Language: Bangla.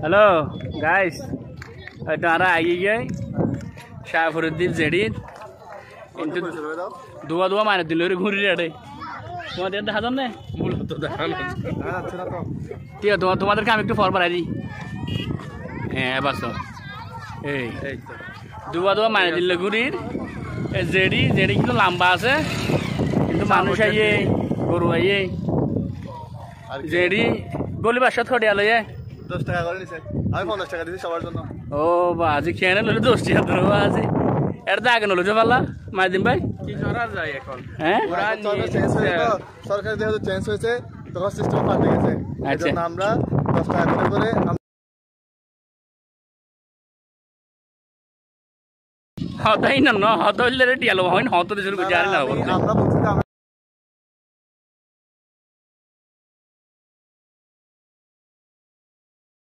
হ্যালো গাইস, হয়তো আর আগে গিয়ে শাহফরুদ্দিন জেডির কিন্তু দোয়া দোয়া মানে দিল রে ঘুরি রে তোমাদের দেখা যাম না মূলত ঠিক আছে তোমাদেরকে আমি একটু ফল বাড়াই দিই। হ্যাঁ বাস এই দোয়া দোয়া মানে দিল ঘুরির জেডি জেডি কিন্তু লম্বা আছে কিন্তু মানুষ আইয়ে গরু আইয়ে জেডি গলি বাসা থরে আলো 10 টাকা করে নিছে আমি 50 টাকা দিছি সবার জন্য। ও বাজি খেয়ে লইলে 10 টাকা ধরো বাজি এর দাগে নলো যে পাল্লা মাইদিন ভাই কি করা যায় এখন? হ্যাঁ সরকার যেহেতু চেঞ্জ হয়েছে তখন সিস্টেম পাল্টে গেছে। এজন্য আমরা 10 টাকা করে হতাই না হত হইলে টিয়ালো হয় হত শুরু করে জানি না আমরা